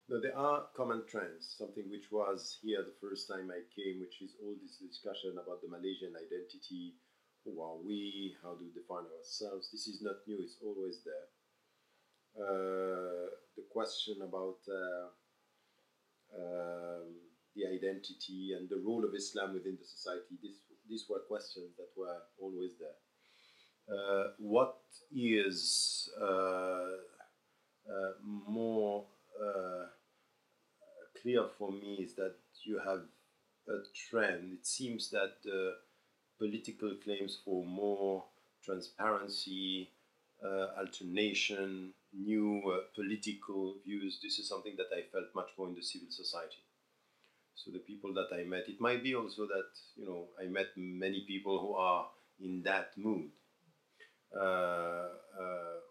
No, there are common trends, something which was here the first time I came, which is all this discussion about the Malaysian identity. Who are we? How do we define ourselves? This is not new, it's always there. The question about the identity and the role of Islam within the society, these were questions that were always there. What is more clear for me is that you have a trend. It seems that political claims for more transparency, alternation, new political views, this is something that I felt much more in the civil society. So the people that I met, it might be also that, you know, I met many people who are in that mood.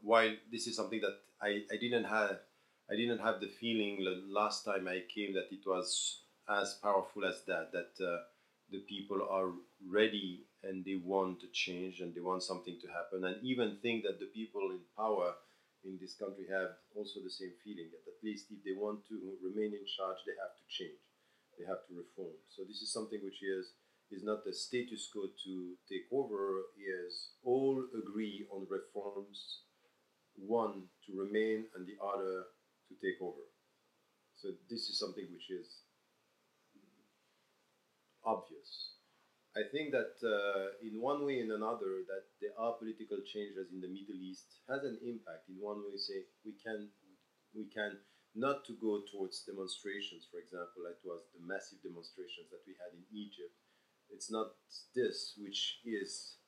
While this is something that I didn't have the feeling the last time I came that it was as powerful as that the people are ready and they want to change and they want something to happen, and even think that the people in power in this country have also the same feeling, that at least if they want to remain in charge, they have to change, they have to reform. So this is something which is not the status quo to take over, is all agree on reforms, one to remain and the other to take over. So this is something which is obvious. I think that in one way and another that there are political changes in the Middle East has an impact. In one way, say we can not to go towards demonstrations, for example, like it was the massive demonstrations that we had in Egypt. It's not this which is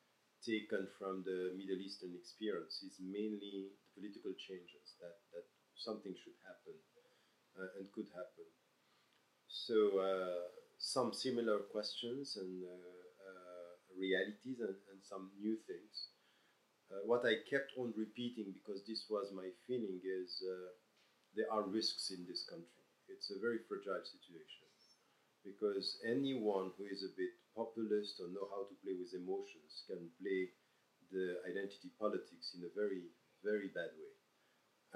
taken from the Middle Eastern experience. It's mainly the political changes that something should happen and could happen. So some similar questions and realities and some new things. What I kept on repeating, because this was my feeling, is there are risks in this country. It's a very fragile situation, because anyone who is a bit populist or know how to play with emotions can play the identity politics in a very, very bad way.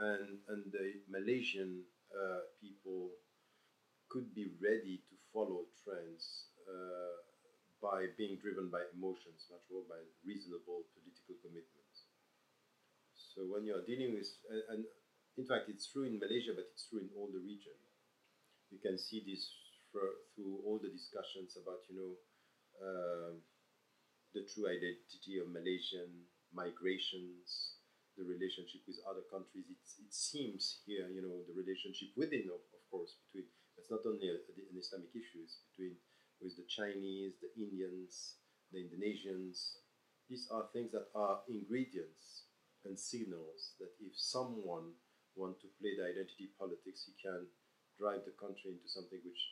And the Malaysian people could be ready to follow trends by being driven by emotions, much more by reasonable political commitments. So when you are dealing with, and in fact it's true in Malaysia, but it's true in all the region. You can see this through all the discussions about, the true identity of Malaysian migrations, the relationship with other countries. It seems here, the relationship within, of course, between, it's not only an Islamic issue, it's between with the Chinese, the Indians, the Indonesians. These are things that are ingredients and signals that if someone wants to play the identity politics, he can drive the country into something which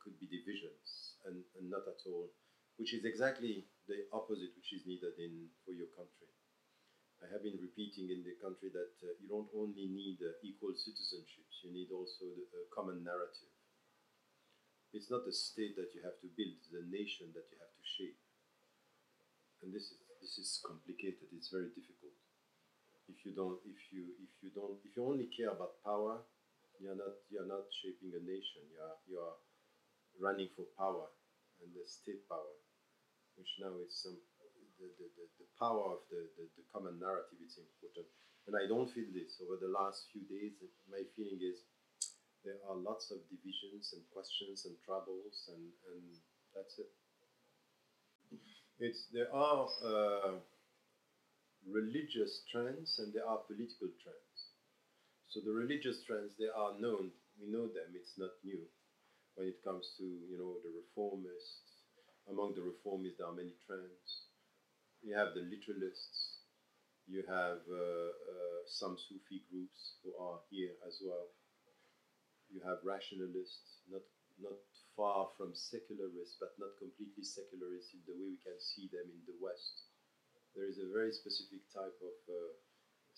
could be divisions and not at all, which is exactly the opposite which is needed for your country. I have been repeating in the country that you don't only need equal citizenships, you need also the common narrative. It's not a state that you have to build, it's a nation that you have to shape. And this is complicated, it's very difficult. If you only care about power, you're not shaping a nation. You are running for power and the state power, which now is the power of the common narrative is important. And I don't feel this. Over the last few days, my feeling is there are lots of divisions and questions and troubles, and that's it. There are religious trends and there are political trends. So the religious trends, they are known, we know them, it's not new. When it comes to, the reformists, among the reformists there are many trends. You have the literalists, you have some Sufi groups who are here as well. You have rationalists, not far from secularists, but not completely secularists in the way we can see them in the West. There is a very specific type of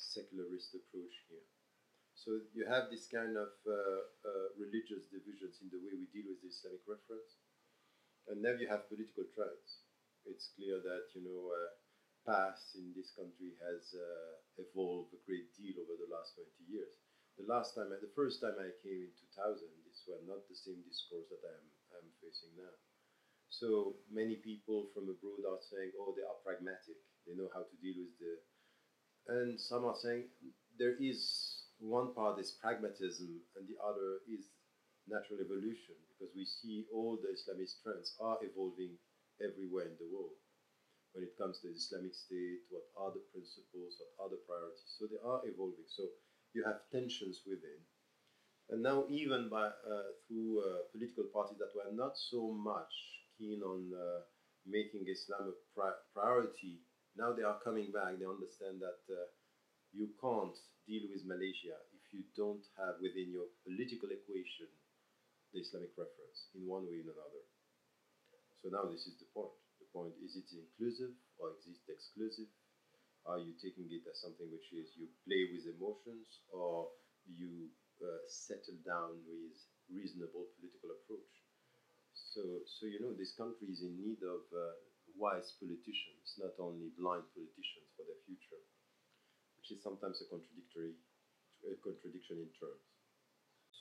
secularist approach here. So you have this kind of religious divisions in the way we deal with the Islamic reference. And then you have political trends. It's clear that, past in this country has evolved a great deal over the last 20 years. The first time I came in 2000, this was not the same discourse that I'm facing now. So many people from abroad are saying, oh, they are pragmatic. They know how to deal with the... And some are saying there is one part is pragmatism and the other is natural evolution, because we see all the Islamist trends are evolving everywhere in the world. When it comes to the Islamic State, what are the principles, what are the priorities? So they are evolving. So you have tensions within. And now even through political parties that were not so much keen on making Islam a priority, now they are coming back. They understand that you can't deal with Malaysia if you don't have within your political equation the Islamic reference in one way or another. So now this is the point. The point, is it inclusive or is it exclusive? Are you taking it as something which is you play with emotions, or you settle down with reasonable political approach? So you know, this country is in need of wise politicians, not only blind politicians for their future, which is sometimes a contradiction in terms.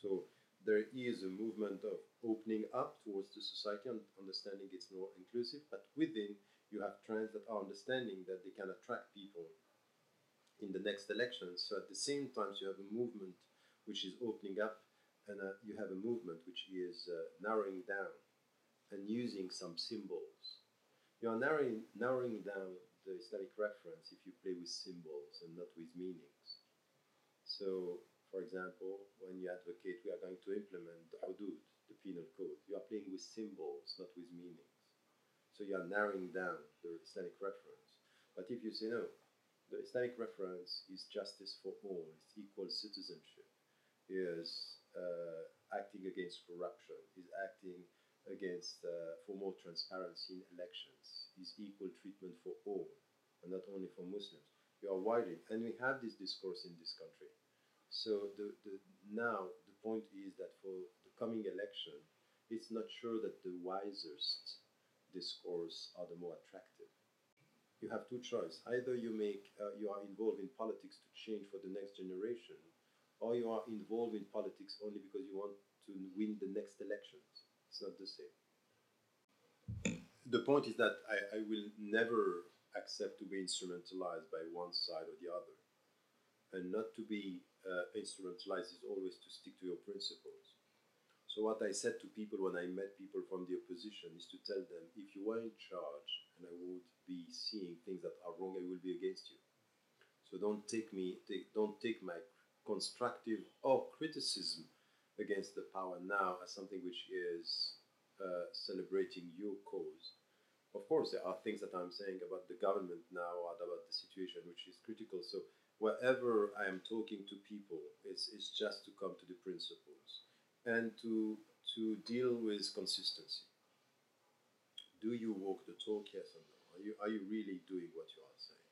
So there is a movement of opening up towards the society and understanding it's more inclusive, but within you have trends that are understanding that they can attract people in the next elections. So at the same time, you have a movement which is opening up, and you have a movement which is narrowing down and using some symbols. You are narrowing down the Islamic reference if you play with symbols and not with meanings. So, for example, when you advocate we are going to implement the hudud, the penal code, you are playing with symbols, not with meanings. So you are narrowing down the Islamic reference. But if you say no, the Islamic reference is justice for all, it's equal citizenship, is acting against corruption, is acting against for more transparency in elections, is equal treatment for all, and not only for Muslims. You are widening, and we have this discourse in this country. So now the point is that for the coming election, it's not sure that the wisest discourse are the more attractive. You have two choices. Either you are involved in politics to change for the next generation, or you are involved in politics only because you want to win the next elections. It's not the same. The point is that I will never accept to be instrumentalized by one side or the other. And not to be instrumentalized is always to stick to your principles. So what I said to people when I met people from the opposition is to tell them, if you were in charge and I would be seeing things that are wrong, I will be against you. So don't take my constructive or criticism against the power now as something which is celebrating your cause. Of course, there are things that I'm saying about the government now or about the situation which is critical. So wherever I am talking to people, it's just to come to the principles and to deal with consistency. Do you walk the talk, yes or no? Are you really doing what you are saying?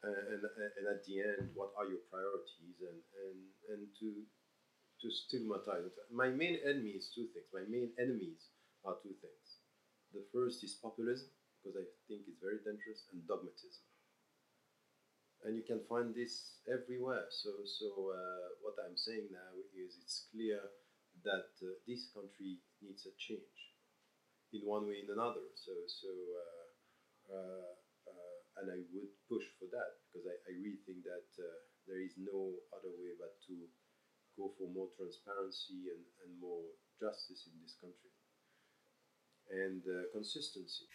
And at the end, what are your priorities? And to stigmatize. My main enemy is two things. My main enemies are two things. The first is populism, because I think it's very dangerous, and dogmatism. And you can find this everywhere. So what I'm saying now is it's clear that this country needs a change in one way or another. And I would push for that, because I really think that there is no other way but to go for more transparency and more justice in this country. And consistency.